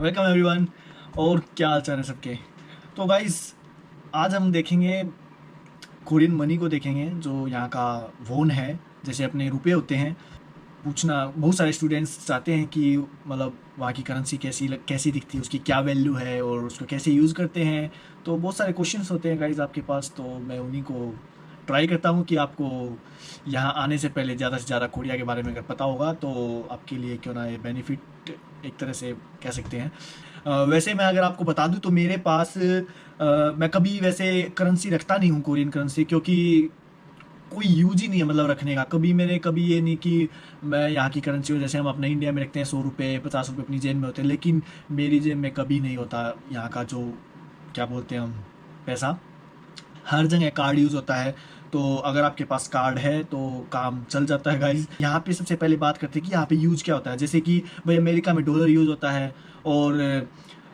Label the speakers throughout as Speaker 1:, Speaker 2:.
Speaker 1: Welcome everyone. और क्या हाल चाल है सबके। तो गाइस, आज हम देखेंगे कोरियन मनी को देखेंगे, जो यहाँ का वोन है, जैसे अपने रुपए होते हैं। पूछना बहुत सारे स्टूडेंट्स चाहते हैं कि मतलब वहाँ की करेंसी कैसी दिखती है, उसकी क्या वैल्यू है और उसको कैसे यूज़ करते हैं। तो बहुत सारे क्वेश्चंस होते हैं गाइस आपके पास, तो मैं उन्हीं को ट्राई करता हूँ कि आपको यहाँ आने से पहले ज़्यादा से ज़्यादा कोरिया के बारे में अगर पता होगा तो आपके लिए क्यों ना ये बेनिफिट एक तरह से कह सकते हैं। वैसे मैं अगर आपको बता दूं तो मेरे पास मैं कभी वैसे करेंसी रखता नहीं हूँ, कोरियन करेंसी, क्योंकि कोई यूज ही नहीं है मतलब रखने का। कभी ये नहीं कि मैं यहाँ की करेंसी हो, जैसे हम अपने इंडिया में रखते हैं 100 रुपये 50 रुपये अपनी जेब में होते हैं, लेकिन मेरी जेब में कभी नहीं होता यहाँ का जो क्या बोलते हैं हम पैसा। हर जगह कार्ड यूज़ होता है, तो अगर आपके पास कार्ड है तो काम चल जाता है गाइज। यहाँ पे सबसे पहले बात करते हैं कि यहाँ पे यूज़ क्या होता है। जैसे कि भाई अमेरिका में डॉलर यूज़ होता है, और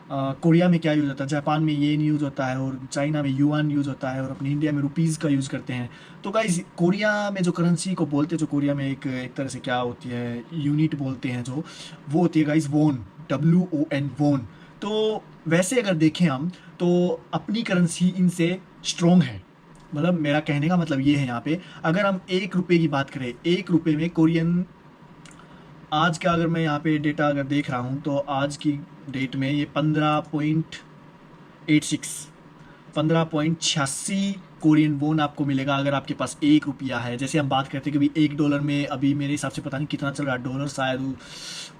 Speaker 1: कोरिया में क्या यूज़ होता है, जापान में येन यूज़ होता है, और चाइना में युआन यूज़ होता है, और अपनी इंडिया में रुपीज़ का यूज़ करते हैं। तो गाइज कोरिया में जो करेंसी को बोलते हैं, जो कोरिया में एक तरह से क्या होती है, यूनिट बोलते हैं जो, वो होती है गाइज वोन, WON वोन। तो वैसे अगर देखें हम तो अपनी करेंसी इनसे स्ट्रॉन्ग है। मतलब मेरा कहने का मतलब ये है, यहाँ पे अगर हम 1 रुपये की बात करें, 1 रुपये में कोरियन आज का अगर मैं यहाँ पे डेटा अगर देख रहा हूँ तो आज की डेट में ये 15.86 15.86 कोरियन वोन आपको मिलेगा अगर आपके पास 1 रुपया है। जैसे हम बात करते हैं कि भाई $1 में अभी मेरे हिसाब से पता नहीं कितना चल रहा है डॉलर, शायद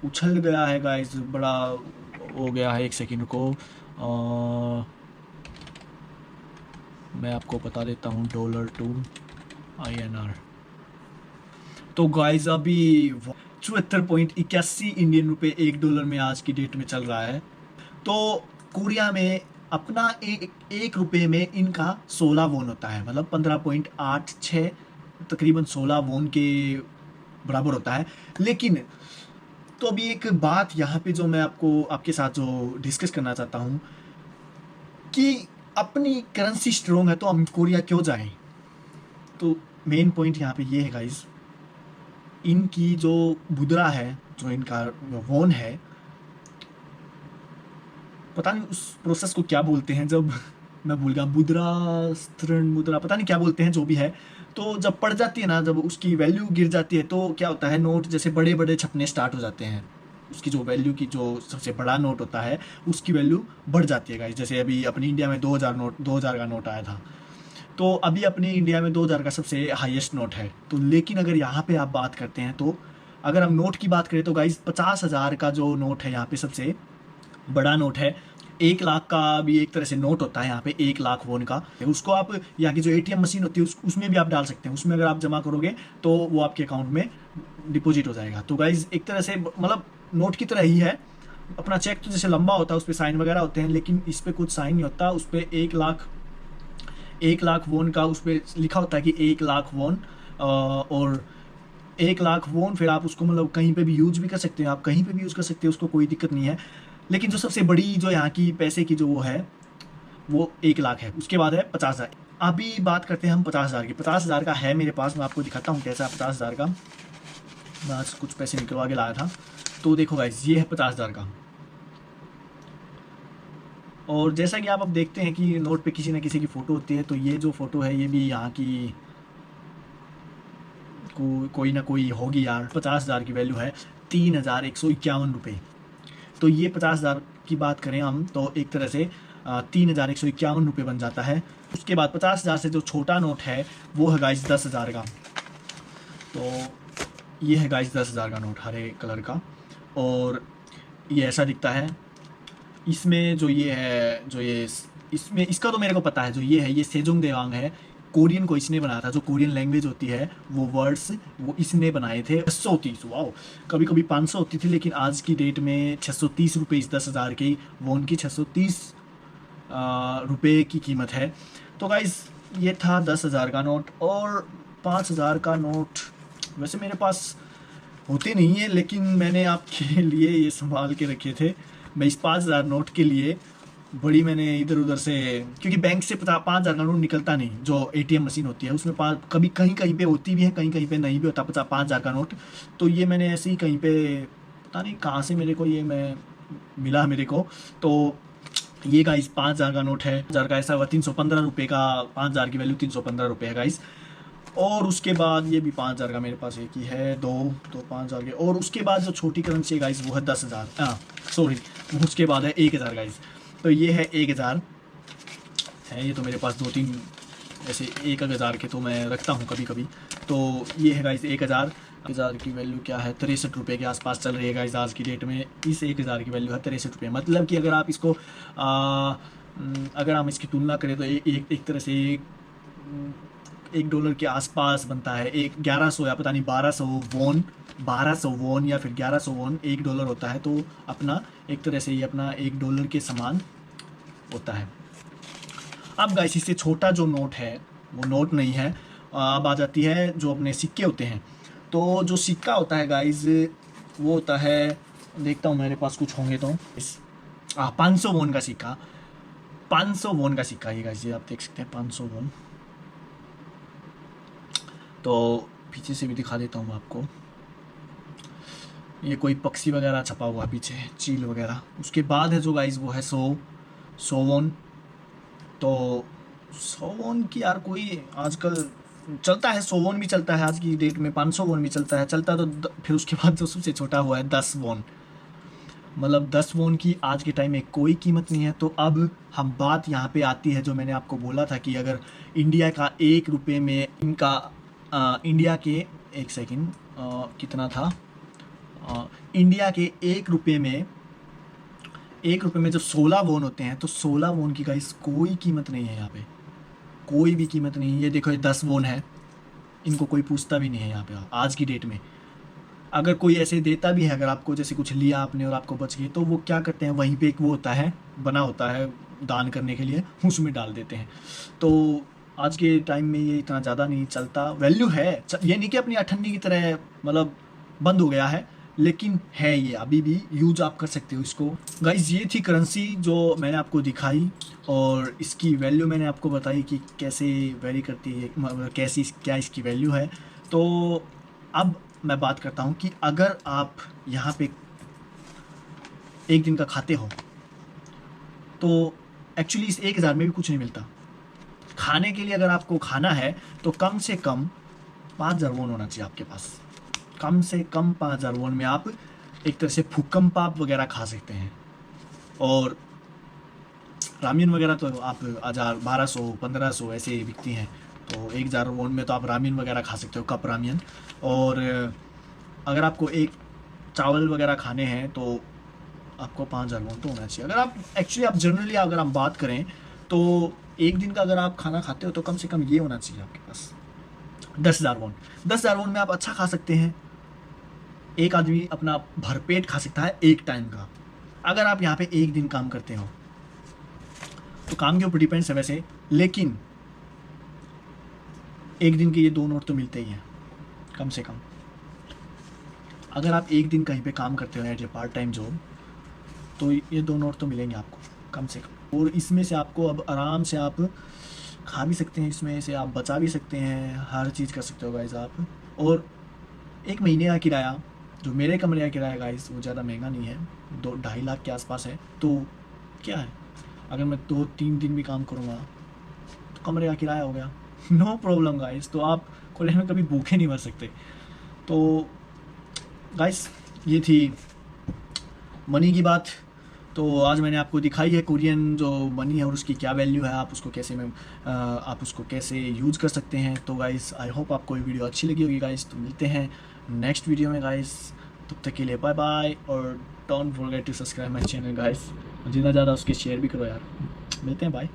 Speaker 1: उछल गया है गाइस, बड़ा हो गया है। एक सेकंड को मैं आपको बता देता हूँ डॉलर टू INR। तो गाइस अभी 74.81 इंडियन रुपए $1 में आज की डेट में चल रहा है। तो कोरिया में अपना एक रुपये में इनका 16 वोन होता है, मतलब 15.86 तकरीबन 16 वोन के बराबर होता है। लेकिन तो अभी एक बात यहाँ पे जो मैं आपके साथ जो डिस्कस करना चाहता हूँ कि अपनी करेंसी स्ट्रोंग है तो हम कोरिया क्यों जाएं। तो मेन पॉइंट यहाँ पे ये है गाइस, इनकी जो मुद्रा है, जो इनका वोन है, पता नहीं उस प्रोसेस को क्या बोलते हैं, जब मैं भूल गया, मुद्रा स्तरण मुद्रा पता नहीं क्या बोलते हैं, जो भी है। तो जब पड़ जाती है ना, जब उसकी वैल्यू गिर जाती है तो क्या होता है, नोट जैसे बड़े बड़े छपने स्टार्ट हो जाते हैं। उसकी जो वैल्यू की जो सबसे बड़ा नोट होता है उसकी वैल्यू बढ़ जाती है गाइस। जैसे अभी अपनी इंडिया में 2000 का नोट आया था, तो अभी अपनी इंडिया में 2000 का सबसे हाईएस्ट नोट है। तो लेकिन अगर यहाँ पे आप बात करते हैं तो अगर हम नोट की बात करें तो गाइस 50,000 का जो नोट है यहाँ पे सबसे बड़ा नोट है। 1 लाख का भी एक तरह से नोट होता है यहाँ पे, 1 लाख वोन का। उसको आप यहाँ की जो ATM मशीन होती है उसमें भी आप डाल सकते हैं, उसमें अगर आप जमा करोगे तो वो आपके अकाउंट में डिपॉजिट हो जाएगा। तो गाइज एक तरह से मतलब नोट की तरह ही है। अपना चेक तो जैसे लंबा होता है, उस पर साइन वगैरह होते हैं, लेकिन इस पर कुछ साइन नहीं होता। उस पर 1 लाख वोन का उस पर लिखा होता है कि 1 लाख वोन, और 1 लाख वोन फिर आप उसको मतलब कहीं पे भी यूज भी कर सकते हैं, आप कहीं पे भी यूज़ कर सकते हैं, उसको कोई दिक्कत नहीं है। लेकिन जो सबसे बड़ी जो यहाँ की पैसे की जो वो है, वो 1 लाख है। उसके बाद है 50,000। अभी बात करते हैं हम 50,000 की। 50,000 का है मेरे पास, मैं आपको दिखाता हूँ कैसा है 50,000 का। मैं आज कुछ पैसे निकलवा के लाया था, तो देखो गाइस ये है 50,000 का। और जैसा कि आप अब देखते हैं कि नोट पे किसी न किसी की फ़ोटो होती है, तो ये जो फ़ोटो है ये भी यहाँ की कोई ना कोई होगी यार। 50,000 की वैल्यू है 3,151 रुपये। तो ये 50,000 की बात करें हम तो एक तरह से 3,151 रुपये बन जाता है। उसके बाद 50,000 से जो छोटा नोट है वो है गाइस 10,000 का। तो ये है गाइस 10,000 का नोट, हरे कलर का, और ये ऐसा दिखता है। इसमें जो ये है, जो ये इसमें इसका तो मेरे को पता है, जो ये है ये सेजोंग देवांग है। कोरियन को इसने बनाया था, जो कोरियन लैंग्वेज होती है वो वर्ड्स वो इसने बनाए थे। 630, वाओ। कभी कभी 500 होती थी, लेकिन आज की डेट में 630 रुपये इस 10,000 की वोन की 630 रुपये की कीमत है। तो गाइस ये था 10,000 का नोट। और 5,000 का नोट वैसे मेरे पास होते नहीं है, लेकिन मैंने आपके लिए ये संभाल के रखे थे। मैं इस 5,000 नोट के लिए बड़ी मैंने इधर उधर से, क्योंकि बैंक से 5,000 का नोट निकलता नहीं, जो ATM मशीन होती है उसमें कभी कहीं कहीं पे होती भी है, कहीं कहीं पे नहीं भी होता 5,000 का नोट। तो ये मैंने ऐसे ही कहीं पे पता नहीं कहाँ से मेरे को ये मैं मिला मेरे को। तो ये गाइस 5,000 का नोट है, 1000 का ऐसा हुआ 315 रुपये का, 5,000 की वैल्यू 315 रुपये है गाइस। और उसके बाद ये भी 5,000 का मेरे पास एक ही है, दो 5,000 के। और उसके बाद जो छोटी करेंसी है गाइस वो है 10,000, सॉरी उसके बाद है 1,000 गाइस। तो ये है 1,000 है, ये तो मेरे पास 2-3 ऐसे 1,000 के तो मैं रखता हूँ कभी कभी। तो ये है गाइस 1,000 की वैल्यू क्या है, 63 रुपये के आसपास चल रही है गाइस आज की डेट में। इस 1,000 की वैल्यू है 63 रुपये। मतलब कि अगर आप इसको अगर हम इसकी तुलना करें तो एक तरह से $1 के आसपास बनता है। 1100 या पता नहीं 1200 वोन या फिर 1100 वोन $1 होता है। तो अपना एक तरह से ये अपना $1 के समान होता है। अब गाइस इससे छोटा जो नोट है वो नोट नहीं है, अब आ जाती है जो अपने सिक्के होते हैं। तो जो सिक्का होता है गाइस वो होता है, देखता हूँ मेरे पास कुछ होंगे तो 500 वोन का सिक्का, 500 वोन का सिक्का ये गाइस, ये आप देख सकते हैं 500 वोन। तो पीछे से भी दिखा देता हूँ आपको, ये कोई पक्षी वगैरह छपा हुआ पीछे, चील वगैरह। उसके बाद है जो गाइस वो है 100 वोन। तो 100 वोन की यार कोई आजकल चलता है, 100 वोन भी चलता है आज की डेट में, 500 वोन भी चलता है तो फिर उसके बाद जो सबसे छोटा हुआ है 10 वोन। मतलब 10 वोन की आज के टाइम में कोई कीमत नहीं है। तो अब हम बात यहाँ पे आती है जो मैंने आपको बोला था कि अगर इंडिया का 1 रुपये में इनका इंडिया के एक सेकेंड कितना था, इंडिया के 1 रुपये में जब 16 वोन होते हैं तो 16 वोन की गाइस कोई कीमत नहीं है यहाँ पे, कोई भी कीमत नहीं है। ये देखो ये 10 वोन है, इनको कोई पूछता भी नहीं है यहाँ पे आज की डेट में। अगर कोई ऐसे देता भी है, अगर आपको जैसे कुछ लिया आपने और आपको बच गए, तो वो क्या करते हैं वहीं पे एक वो होता है बना होता है दान करने के लिए, उसमें डाल देते हैं। तो आज के टाइम में ये इतना ज़्यादा नहीं चलता, वैल्यू है, ये नहीं कि अपनी अठन्नी की तरह मतलब बंद हो गया है, लेकिन है ये अभी भी यूज आप कर सकते हो इसको। गाइज ये थी करेंसी जो मैंने आपको दिखाई और इसकी वैल्यू मैंने आपको बताई कि कैसे वेरी करती है, कैसी क्या इसकी वैल्यू है। तो अब मैं बात करता हूँ कि अगर आप यहाँ पे एक दिन का खाते हो तो एक्चुअली इस 1,000 में भी कुछ नहीं मिलता। खाने के लिए अगर आपको खाना है तो कम से कम 5,000 वोन होना चाहिए आपके पास, कम से कम 5,000 वोन में आप एक तरह से भूकंप पाप वगैरह खा सकते हैं। और रामियन वगैरह तो आप 1,000, 1,200, 1,500 ऐसे बिकती हैं। तो 1,000 वोन में तो आप रामियन वगैरह खा सकते हो, कप रामियन। और अगर आपको एक चावल वगैरह खाने हैं तो आपको 5,000 वोन तो होना चाहिए। अगर आप एक्चुअली आप जनरली अगर हम बात करें तो एक दिन का अगर आप खाना खाते हो तो कम से कम ये होना चाहिए आपके पास 10,000 वोन। 10,000 वोन में आप अच्छा खा सकते हैं, एक आदमी अपना भरपेट खा सकता है एक टाइम का। अगर आप यहाँ पे एक दिन काम करते हो तो काम के ऊपर डिपेंड्स है वैसे, लेकिन एक दिन के ये 2 नोट तो मिलते ही हैं कम से कम। अगर आप एक दिन कहीं पे काम करते हो as a part time job तो ये 2 नोट तो मिलेंगे आपको कम से कम। और इसमें से आपको अब आराम से आप खा भी सकते हैं, इसमें से आप बचा भी सकते हैं, हर चीज़ कर सकते हो गाइस आप। और 1 महीने का किराया, जो मेरे कमरे का किराया गाइस वो ज़्यादा महंगा नहीं है, 2-2.5 लाख के आसपास है। तो क्या है, अगर मैं 2-3 दिन भी काम करूँगा तो कमरे का किराया हो गया, नो प्रॉब्लम गाइस। तो आप कॉलेज में कभी भूखे नहीं मर सकते। तो गाइस ये थी मनी की बात। तो आज मैंने आपको दिखाई है कोरियन जो मनी है और उसकी क्या वैल्यू है, आप उसको कैसे यूज़ कर सकते हैं। तो गाइस आई होप आपको ये वीडियो अच्छी लगी होगी गाइस। तो मिलते हैं नेक्स्ट वीडियो में गाइस, तब तक के लिए बाय बाय। और don't forget to subscribe my channel guys, जितना ज़्यादा उसके शेयर भी करो यार। मिलते हैं, बाय।